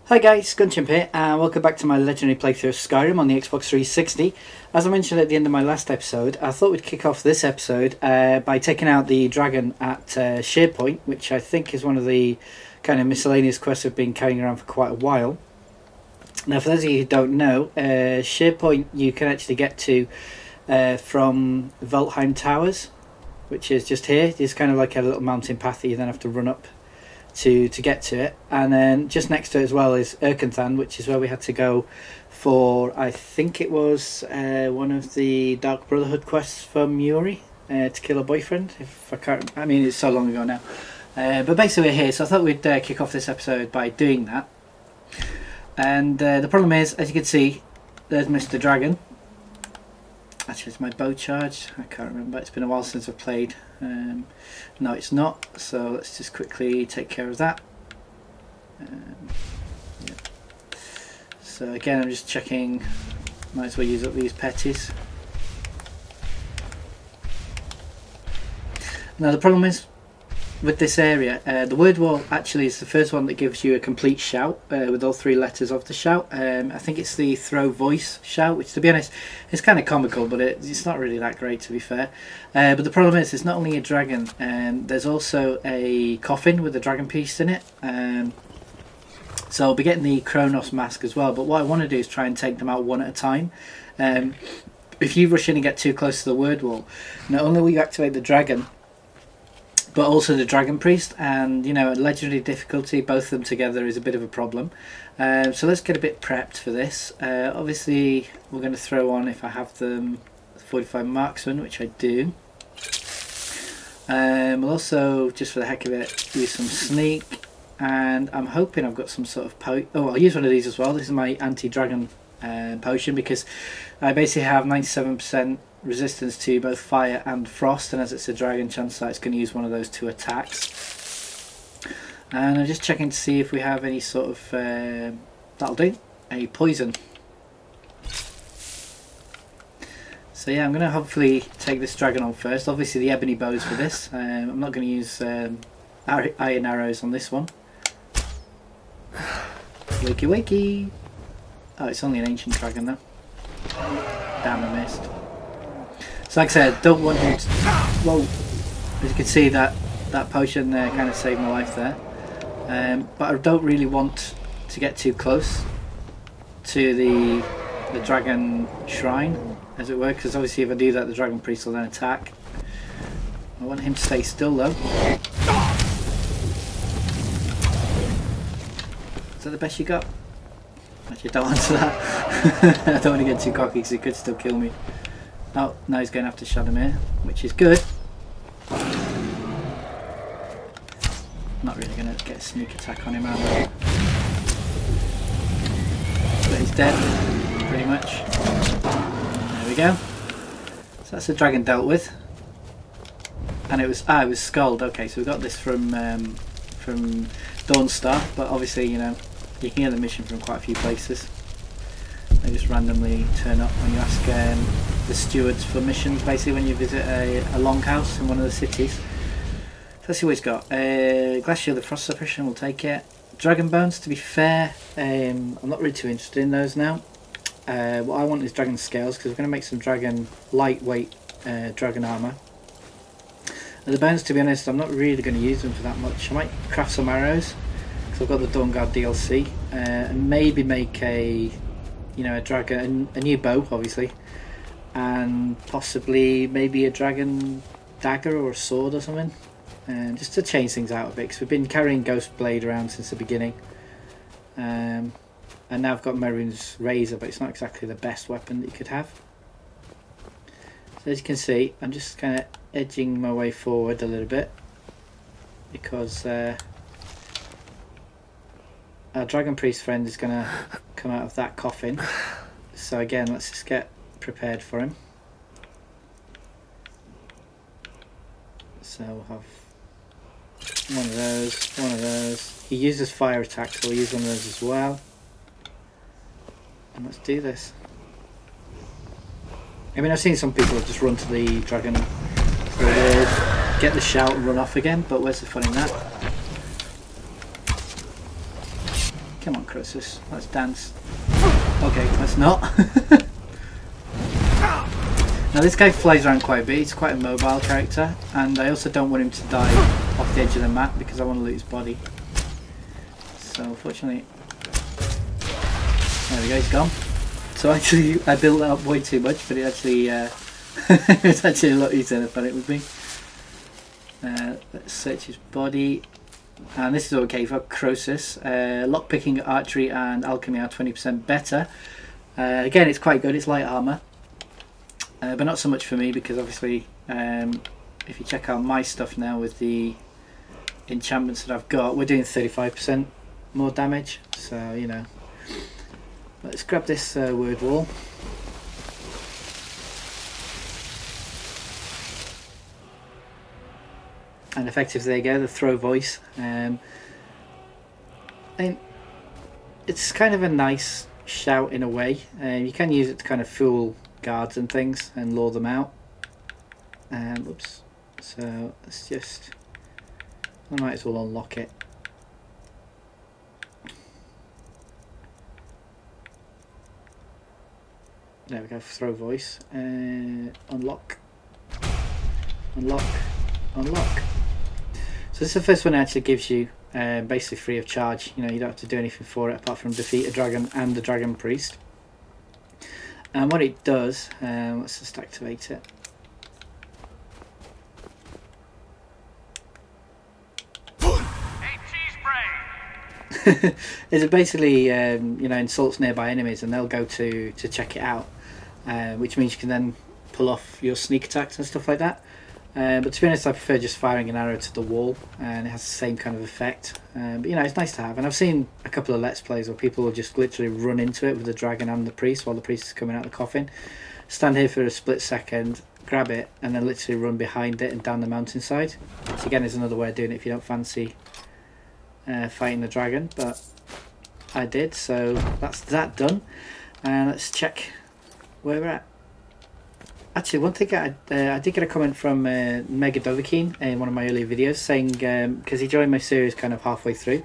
Hi guys, Gunchimp here and welcome back to my legendary playthrough of Skyrim on the Xbox 360. As I mentioned at the end of my last episode, I thought we'd kick off this episode by taking out the dragon at Shearpoint, which I think is one of the kind of miscellaneous quests I've been carrying around for quite a while. Now for those of you who don't know, Shearpoint you can actually get to from Valtheim Towers, which is just here. It's kind of like a little mountain path that you then have to run up to get to it, and then just next to it as well is Erkenthan, which is where we had to go for, I think it was one of the Dark Brotherhood quests from Yuri, to kill a boyfriend, if I can't, I mean it's so long ago now, but basically we're here, so I thought we'd kick off this episode by doing that. And the problem is, as you can see, there's Mr. Dragon. Actually, it's my bow charged. I can't remember. It's been a while since I've played. No, it's not. So let's just quickly take care of that. Yeah. So again, I'm just checking. Might as well use up these petties. Now the problem is with this area, the word wall actually is the first one that gives you a complete shout with all three letters of the shout. I think it's the throw voice shout, which to be honest is kind of comical, but it's not really that great to be fair. But the problem is it's not only a dragon, there's also a coffin with a dragon piece in it. So I'll be getting the Kronos mask as well, but what I want to do is try and take them out one at a time. If you rush in and get too close to the word wall, not only will you activate the dragon, but also the Dragon Priest, and you know, at legendary difficulty, both of them together is a bit of a problem. So let's get a bit prepped for this. Obviously, we're going to throw on, if I have them, Fortify Marksman, which I do. We'll also, just for the heck of it, use some Sneak, and I'm hoping I've got some sort of I'll use one of these as well. This is my anti-dragon potion, because I basically have 97% resistance to both fire and frost, and as it's a dragon, chances are it's going to use one of those two attacks. And I'm just checking to see if we have any sort of that'll do, a poison. So yeah, I'm going to hopefully take this dragon on first. Obviously the ebony bows for this. I'm not going to use iron arrows on this one. Wakey wakey. Oh, it's only an ancient dragon though. Damn, I missed. So like I said, don't want him to... Whoa! As you can see, that potion there kind of saved my life there. But I don't really want to get too close to the dragon shrine, as it were, because obviously if I do that, the dragon priest will then attack. I want him to stay still though. Is that the best you got? Actually, don't answer that. I don't want to get too cocky because he could still kill me. Oh, now he's going after Shadowmere, which is good. Not really going to get a sneak attack on him, am I? But he's dead, pretty much. There we go. So that's the dragon dealt with. And it was Scald. Okay, so we got this from Dawnstar, but obviously, you know, you can get the mission from quite a few places. They just randomly turn up when you ask the stewards for missions, basically when you visit a longhouse in one of the cities. So let's see what he's got. Glass Shield of Frost Suppression, we'll take it. Dragon Bones, to be fair, I'm not really too interested in those now. What I want is Dragon Scales, because we're going to make some dragon lightweight dragon armour. And the bones, to be honest, I'm not really going to use them for that much. I might craft some arrows, because I've got the Dawnguard DLC, and maybe make a dragon, a new bow, obviously, and possibly maybe a dragon dagger or a sword or something, just to change things out a bit, because we've been carrying Ghost Blade around since the beginning, and now I've got Merun's Razor, but it's not exactly the best weapon that you could have. So as you can see, I'm just kind of edging my way forward a little bit, because our Dragon Priest friend is going to come out of that coffin. So again, let's just get prepared for him. So we'll have one of those. He uses fire attacks, so we'll use one of those as well. And let's do this. I mean, I've seen some people just run to the dragon, get the shout and run off again, but where's the fun in that? Come on, Krosis. Let's dance. Okay, let's not. Now this guy flies around quite a bit, he's quite a mobile character, and I also don't want him to die off the edge of the map because I want to loot his body. So unfortunately, there we go, he's gone. So actually I built that up way too much, but it actually it's actually a lot easier than I thought it would be. Let's search his body, and this is okay for Krosis. Lockpicking, archery and alchemy are 20% better. Again, it's quite good, it's light armour. But not so much for me because obviously if you check out my stuff now with the enchantments that I've got, we're doing 35% more damage, so you know. Let's grab this word wall. And effective, there you go, the throw voice. And it's kind of a nice shout in a way. You can use it to kind of fool guards and things and lure them out. Whoops. So let's just, I might as well unlock it. There we go, throw voice. Unlock. Unlock. Unlock. So this is the first one that actually gives you basically free of charge. You know, you don't have to do anything for it apart from defeat a dragon and the dragon priest. And what it does, let's just activate it. Is it basically you know, insults nearby enemies and they'll go to check it out, which means you can then pull off your sneak attacks and stuff like that. But to be honest, I prefer just firing an arrow to the wall, and it has the same kind of effect. But you know, it's nice to have. And I've seen a couple of Let's Plays where people will just literally run into it with the dragon and the priest while the priest is coming out of the coffin. Stand here for a split second, grab it, and then literally run behind it and down the mountainside. Which again is another way of doing it if you don't fancy fighting the dragon. But I did, so that's that done. And let's check where we're at. Actually, one thing I did get a comment from Mega Dovahkiin in one of my earlier videos saying, because he joined my series kind of halfway through,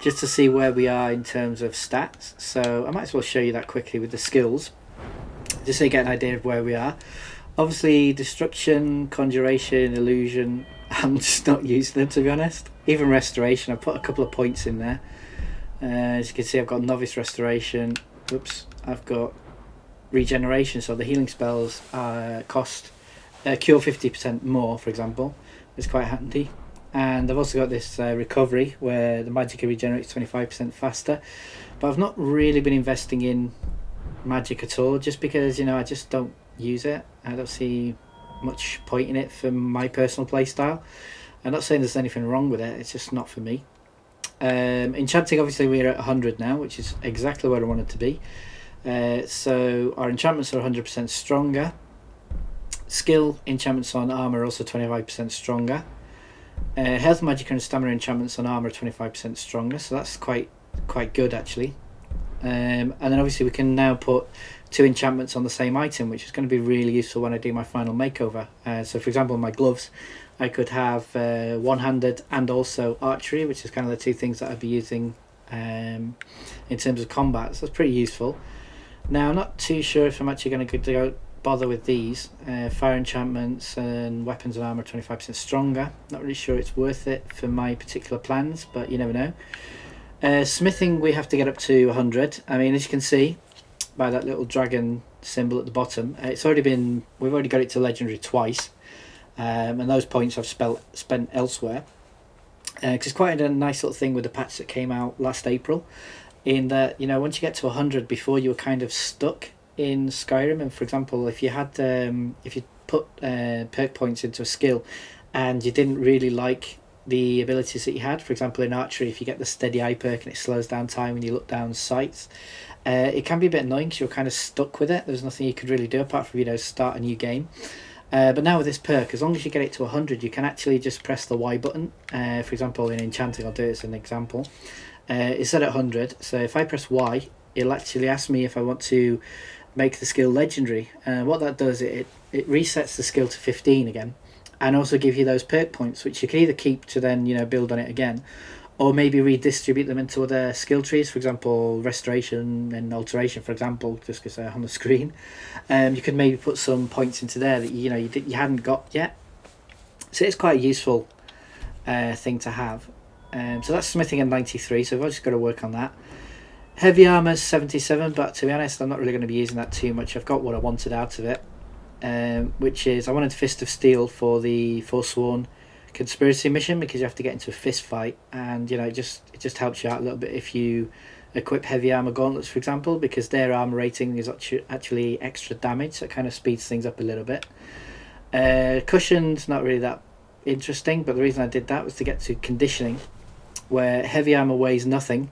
just to see where we are in terms of stats. So I might as well show you that quickly with the skills, just so you get an idea of where we are. Obviously, destruction, conjuration, illusion, I'm just not using them, to be honest. Even restoration, I've put a couple of points in there. As you can see, I've got novice restoration. Oops, I've got regeneration, so the healing spells cost cure 50% more, for example. It's quite handy. And I've also got this recovery where the magic regenerates 25% faster, but I've not really been investing in magic at all, just because, you know, I just don't use it. I don't see much point in it for my personal play style. I'm not saying there's anything wrong with it, it's just not for me. Enchanting, obviously we're at 100 now, which is exactly where I want it to be. So our enchantments are 100% stronger. Skill enchantments on armor are also 25% stronger. Health, magic and stamina enchantments on armor are 25% stronger, so that's quite good actually. And then obviously we can now put 2 enchantments on the same item, which is going to be really useful when I do my final makeover. So for example, my gloves, I could have one-handed and also archery, which is kind of the 2 things that I'd be using in terms of combat, so that's pretty useful. Now I'm not too sure if I'm actually going to go bother with these. Fire enchantments and weapons and armor 25% stronger. Not really sure it's worth it for my particular plans, but you never know. Smithing, we have to get up to 100. I mean, as you can see by that little dragon symbol at the bottom, we've already got it to legendary twice, and those points I've spent elsewhere. Because it's quite a nice little thing with the patch that came out last April, in that, you know, once you get to 100, before you were kind of stuck in Skyrim. And for example, if you had if you put perk points into a skill and you didn't really like the abilities that you had, for example in archery, if you get the steady eye perk and it slows down time when you look down sights, it can be a bit annoying because you're kind of stuck with it. There's nothing you could really do apart from, you know, start a new game. But now with this perk, as long as you get it to 100, you can actually just press the Y button. For example, in enchanting, I'll do it as an example. It's set at 100, so if I press Y, it'll actually ask me if I want to make the skill legendary. What that does, it resets the skill to 15 again, and also give you those perk points, which you can either keep to then, you know, build on it again, or maybe redistribute them into other skill trees, for example restoration and alteration, for example, just because they're on the screen. You could maybe put some points into there that you hadn't got yet, so it's quite a useful thing to have. So that's smithing at 93, so I've just got to work on that. Heavy armor's 77, but to be honest I'm not really going to be using that too much. I've got what I wanted out of it, which is I wanted Fist of Steel for the Forsworn conspiracy mission, because you have to get into a fist fight, and it just helps you out a little bit if you equip heavy armor gauntlets, for example, because their armor rating is actually extra damage, so it kind of speeds things up a little bit. Cushion's not really that interesting, but the reason I did that was to get to conditioning, where heavy armor weighs nothing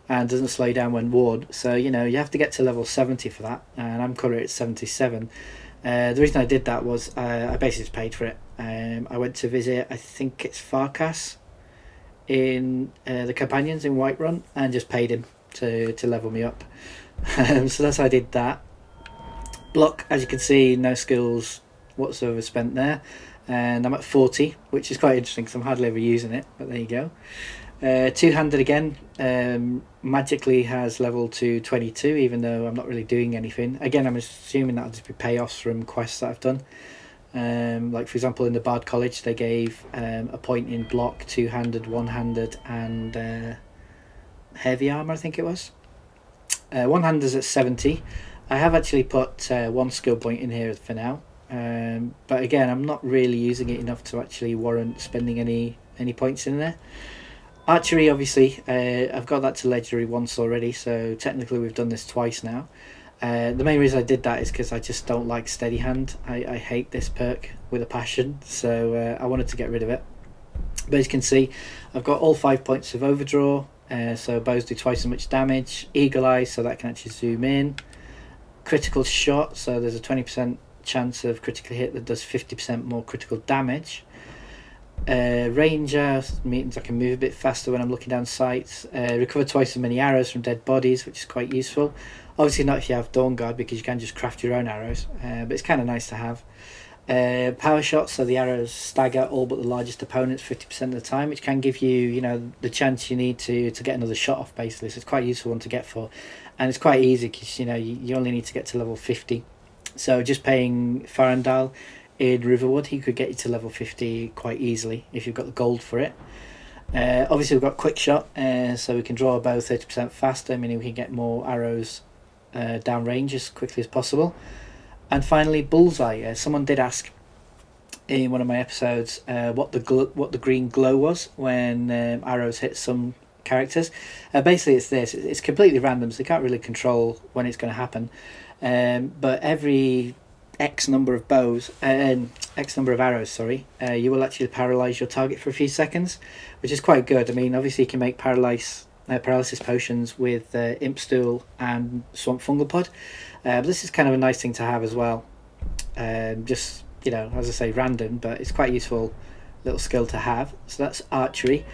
and doesn't slow you down when worn, so you have to get to level 70 for that, and I'm currently at 77. The reason I did that was I basically just paid for it. I went to visit, I think it's Farkas in the Companions in Whiterun, and just paid him to level me up. So that's how I did that. Block, as you can see, no skills whatsoever spent there, and I'm at 40, which is quite interesting because I'm hardly ever using it, but there you go. Two-handed again, magically has level to 22, even though I'm not really doing anything. Again, I'm assuming that'll just be payoffs from quests that I've done. Like for example in the Bard College they gave a point in block, two-handed, one-handed and heavy armor, I think it was. One-handed is at 70. I have actually put one skill point in here for now, but again I'm not really using it enough to actually warrant spending any points in there. Archery, obviously, I've got that to legendary once already, so technically we've done this twice now. The main reason I did that is because I just don't like steady hand. I hate this perk with a passion, so I wanted to get rid of it. But as you can see, I've got all 5 points of overdraw, so bows do twice as much damage. Eagle Eye, so that can actually zoom in. Critical shot, so there's a 20% chance of critical hit that does 50% more critical damage. Ranger means I can move a bit faster when I'm looking down sights. Recover twice as many arrows from dead bodies, which is quite useful. Obviously not if you have Dawn Guard, because you can just craft your own arrows, but it's kind of nice to have. Power shot, so the arrows stagger all but the largest opponents 50% of the time, which can give you, the chance you need to get another shot off, basically. So it's quite a useful one to get for, and it's quite easy because you only need to get to level 50. So just paying Farandal in Riverwood, he could get you to level 50 quite easily if you've got the gold for it. Obviously we've got quick shot, so we can draw a bow 30% faster, meaning we can get more arrows down range as quickly as possible. And finally bullseye. Someone did ask in one of my episodes what the green glow was when arrows hit some characters. Basically it's this, it's completely random, so you can't really control when it's going to happen, but every X number of arrows, sorry, you will actually paralyze your target for a few seconds, which is quite good. I mean, obviously you can make paralysis potions with Imp Stool and Swamp Fungal Pod, but this is kind of a nice thing to have as well. Just, as I say, random, but it's quite a useful little skill to have. So that's archery.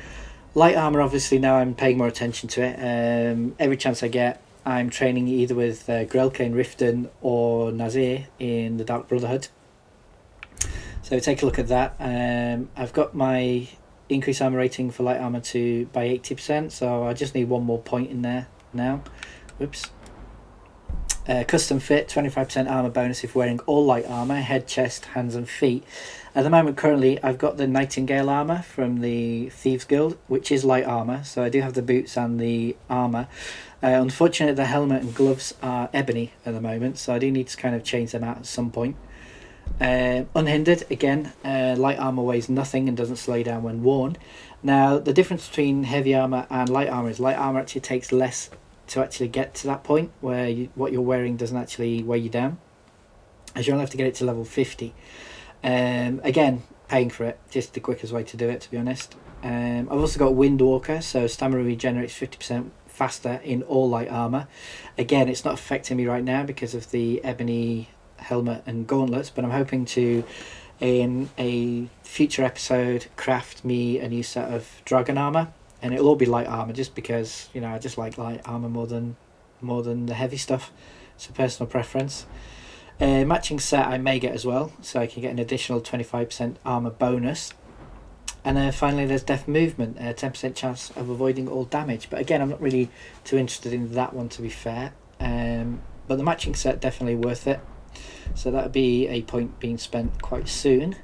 Light armor, obviously now I'm paying more attention to it. Every chance I get, I'm training either with Grelka in Riften or Nazir in the Dark Brotherhood. So take a look at that. I've got my increased armor rating for light armor by 80%, so I just need one more point in there now. Whoops. Custom fit, 25% armor bonus if wearing all light armor, head, chest, hands and feet. At the moment currently I've got the Nightingale armor from the Thieves Guild, which is light armor, so I do have the boots and the armor. Unfortunately the helmet and gloves are ebony at the moment, so I do need to kind of change them out at some point. Unhindered, again, light armor weighs nothing and doesn't slow you down when worn. Now the difference between heavy armor and light armor is light armor actually takes less to actually get to that point where what you're wearing doesn't actually weigh you down, as you only have to get it to level 50. Again, paying for it, just the quickest way to do it, to be honest. I've also got Windwalker, so stamina regenerates 50% faster in all light armor. Again, it's not affecting me right now because of the ebony helmet and gauntlets, but I'm hoping to, in a future episode, craft me a new set of dragon armor, and it'll all be light armor, just because I just like light armor more than the heavy stuff. It's a personal preference. Matching set I may get as well, so I can get an additional 25% armor bonus. And then finally there's Deft Movement, 10% chance of avoiding all damage. But again, I'm not really too interested in that one, to be fair. But the matching set, definitely worth it. So that would be a point being spent quite soon.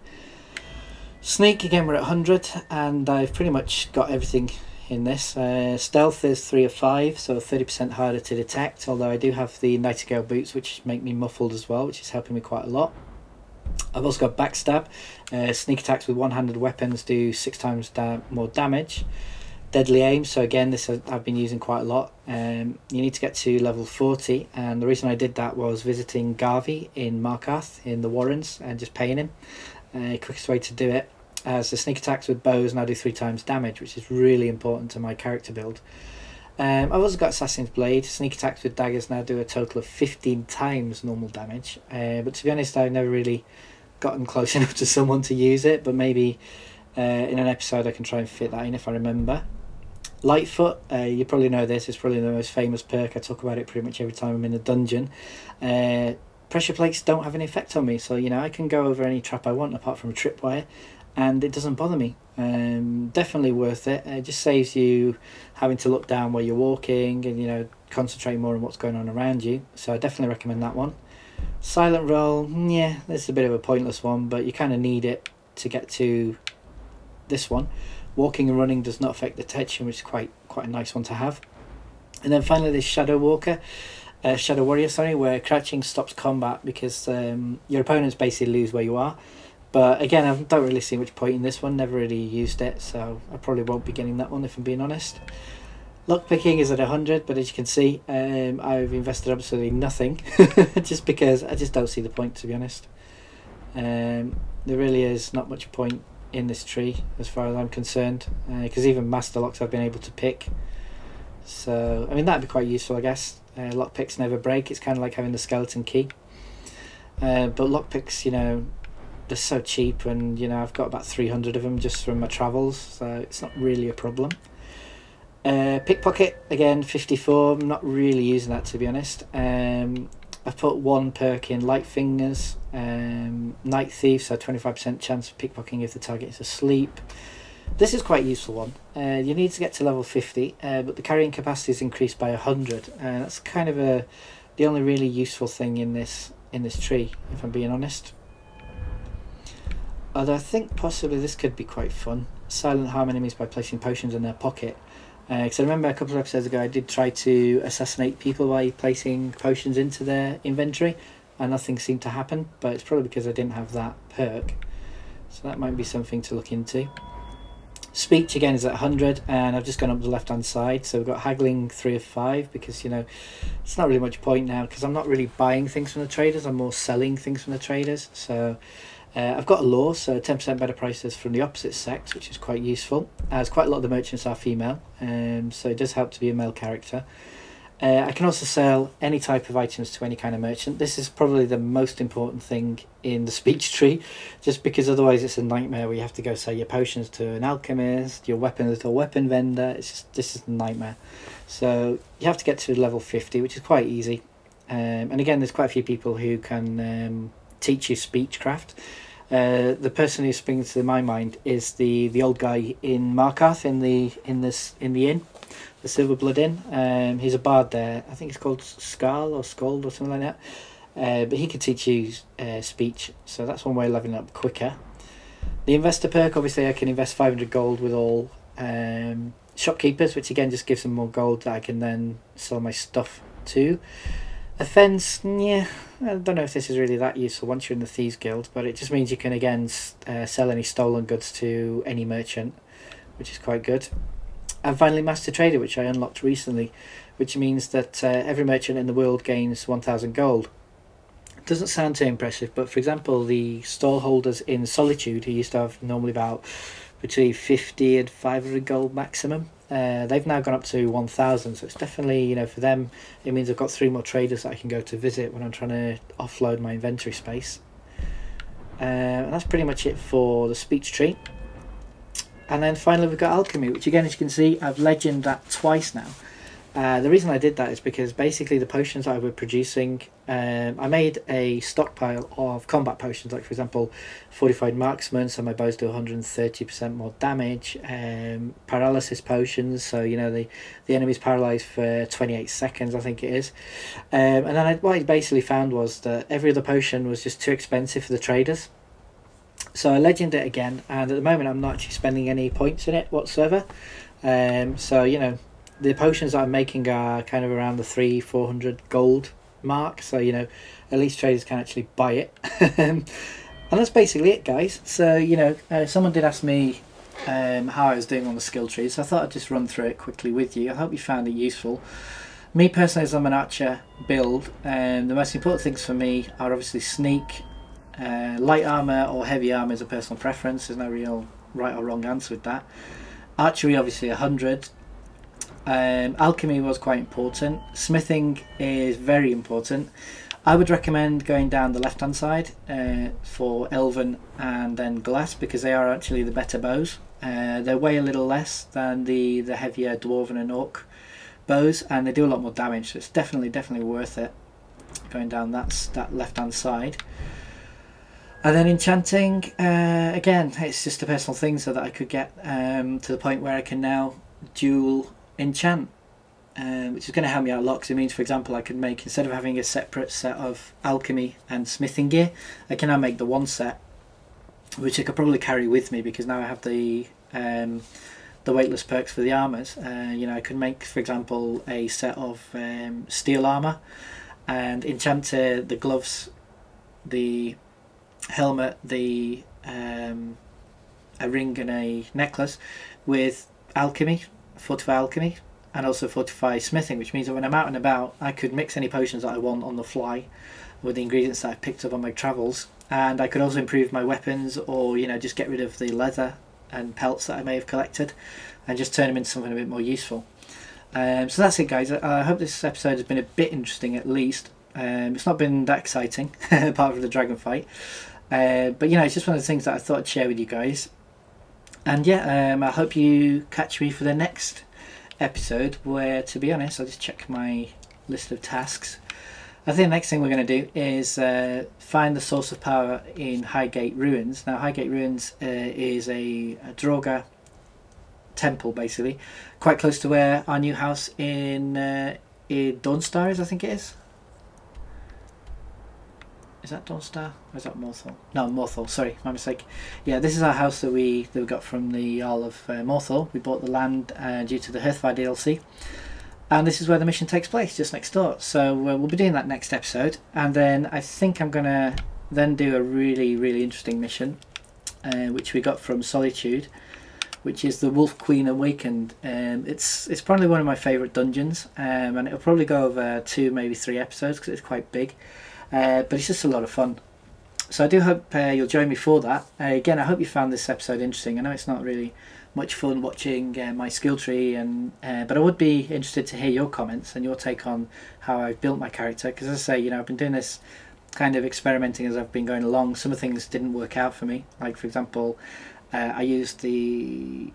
Sneak, again, we're at 100, and I've pretty much got everything in this. Stealth is 3 of 5, so 30% harder to detect, although I do have the Nightingale boots, which make me muffled as well, which is helping me quite a lot. I've also got Backstab. Sneak attacks with one-handed weapons do 6 times more damage. Deadly Aim, so again, this I've been using quite a lot. You need to get to level 40, and the reason I did that was visiting Garvey in Markarth in the Warrens and just paying him. Quickest way to do it, as the sneak attacks with bows now do 3 times damage, which is really important to my character build. I've also got Assassin's Blade. Sneak attacks with daggers now do a total of 15 times normal damage. But to be honest, I've never really gotten close enough to someone to use it, but maybe in an episode I can try and fit that in if I remember. Lightfoot, you probably know this, it's probably the most famous perk. I talk about it pretty much every time I'm in a dungeon. Pressure plates don't have any effect on me, so you know I can go over any trap I want apart from a tripwire, and it doesn't bother me. Definitely worth it. It just saves you having to look down where you're walking and, you know, concentrate more on what's going on around you. So I definitely recommend that one. Silent Roll, yeah, this is a bit of a pointless one, but you kind of need it to get to this one. Walking and running does not affect detection, which is quite a nice one to have. And then finally there's Shadow Warrior, sorry, where crouching stops combat because your opponents basically lose where you are. But again, I don't really see much point in this one, never really used it, so I probably won't be getting that one if I'm being honest. Lockpicking is at 100, but as you can see, I've invested absolutely nothing, just because I just don't see the point, to be honest. There really is not much point in this tree, as far as I'm concerned, because even Master Locks I've been able to pick. So, I mean, that'd be quite useful, I guess. Lockpicks never break, it's kind of like having the skeleton key. But lockpicks, you know, they're so cheap, and you know I've got about 300 of them just from my travels, so it's not really a problem. Pickpocket, again 54, I'm not really using that, to be honest. I've put one perk in Light Fingers. Night Thief, so 25% chance of pickpocketing if the target is asleep. This is quite a useful one. You need to get to level 50, but the carrying capacity is increased by 100. That's kind of the only really useful thing in this tree, if I'm being honest. Although I think possibly this could be quite fun. Silent harm enemies by placing potions in their pocket. Because I remember a couple of episodes ago I did try to assassinate people by placing potions into their inventory, and nothing seemed to happen, but it's probably because I didn't have that perk. So that might be something to look into. Speech again is at 100, and I've just gone up the left hand side, so we've got Haggling 3 of 5, because you know it's not really much point now, because I'm not really buying things from the traders, I'm more selling things from the traders. So I've got a law, so 10% better prices from the opposite sex, which is quite useful, as quite a lot of the merchants are female, so it does help to be a male character. I can also sell any type of items to any kind of merchant. This is probably the most important thing in the speech tree, just because otherwise it's a nightmare where you have to go sell your potions to an alchemist, your weapons to a weapon vendor. This is a nightmare. So you have to get to level 50, which is quite easy. And again, there's quite a few people who can teach you speechcraft. The person who springs to my mind is the old guy in Markarth in the inn, the Silverblood Inn. He's a bard there. I think it's called Scarl or Scald or something like that. But he could teach you speech, so that's one way of leveling up quicker. The investor perk, obviously I can invest 500 gold with all shopkeepers, which again just gives them more gold that I can then sell my stuff to. Offense, yeah, I don't know if this is really that useful once you're in the Thieves Guild, but it just means you can again sell any stolen goods to any merchant, which is quite good. And finally Master Trader, which I unlocked recently, which means that every merchant in the world gains 1000 gold. It doesn't sound too impressive, but for example the stall holders in Solitude, who used to have normally about between 50 and 500 gold maximum, they've now gone up to 1000, so it's definitely, you know, for them it means I've got 3 more traders that I can go to visit when I'm trying to offload my inventory space. And that's pretty much it for the speech tree. And then finally we've got alchemy, which again, as you can see, I've legended that twice now. The reason I did that is because basically the potions I was producing, I made a stockpile of combat potions, like for example fortified marksman, so my bows do 130% more damage, paralysis potions, so you know the enemy's paralyzed for 28 seconds I think it is, and then what I basically found was that every other potion was just too expensive for the traders. So I legended it again, and at the moment I'm not actually spending any points in it whatsoever. So you know, the potions that I'm making are kind of around the 300-400 gold mark, so you know, at least traders can actually buy it. And that's basically it, guys. So you know, someone did ask me how I was doing on the skill tree, so I thought I'd just run through it quickly with you. I hope you found it useful. Me personally, as I'm an archer build, the most important things for me are obviously sneak, light armor or heavy armor is a personal preference. There's no real right or wrong answer with that. Archery obviously 100. Alchemy was quite important. Smithing is very important. I would recommend going down the left hand side for Elven and then Glass, because they are actually the better bows. They weigh a little less than the heavier Dwarven and Orc bows, and they do a lot more damage, so it's definitely worth it going down that left hand side. And then enchanting, again, it's just a personal thing, so that I could get to the point where I can now dual enchant, which is going to help me out a lot, because it means, for example, I could make, instead of having a separate set of alchemy and smithing gear, I can now make the one set, which I could probably carry with me, because now I have the weightless perks for the armors. You know, I could make, for example, a set of steel armor and enchant the gloves, the helmet, a ring and a necklace with alchemy, Fortify alchemy, and also Fortify smithing, which means that when I'm out and about I could mix any potions that I want on the fly with the ingredients that I've picked up on my travels, and I could also improve my weapons, or you know, just get rid of the leather and pelts that I may have collected and just turn them into something a bit more useful. So that's it, guys. I hope this episode has been a bit interesting at least. It's not been that exciting apart from the dragon fight, but you know, it's just one of the things that I thought I'd share with you guys. And yeah, I hope you catch me for the next episode, where, to be honest, I'll just check my list of tasks. I think the next thing we're going to do is find the source of power in Highgate Ruins. Now, Highgate Ruins is a Draugr temple, basically, quite close to where our new house in Dawnstar is, I think it is. Is that Dawnstar? Or is that Morthal? No, Morthal, sorry, my mistake. Yeah, this is our house that we got from the Jarl of Morthal. We bought the land due to the Hearthfire DLC. And this is where the mission takes place, just next door. So we'll be doing that next episode. And then I think I'm going to then do a really interesting mission, which we got from Solitude, which is the Wolf Queen Awakened. It's probably one of my favourite dungeons, and it'll probably go over 2, maybe 3 episodes, because it's quite big. But it's just a lot of fun. So I do hope you'll join me for that. Again, I hope you found this episode interesting. I know it's not really much fun watching my skill tree, but I would be interested to hear your comments and your take on how I've built my character, because as I say, you know, I've been doing this kind of experimenting as I've been going along. Some of the things didn't work out for me, like for example, I used the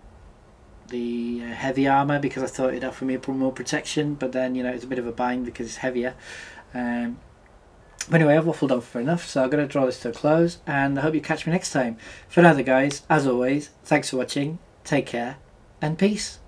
heavy armor because I thought it'd offer me more protection, but then, you know, it's a bit of a bind because it's heavier. But anyway, I've waffled on for enough, so I'm going to draw this to a close, and I hope you catch me next time. For now, guys, as always, thanks for watching, take care, and peace.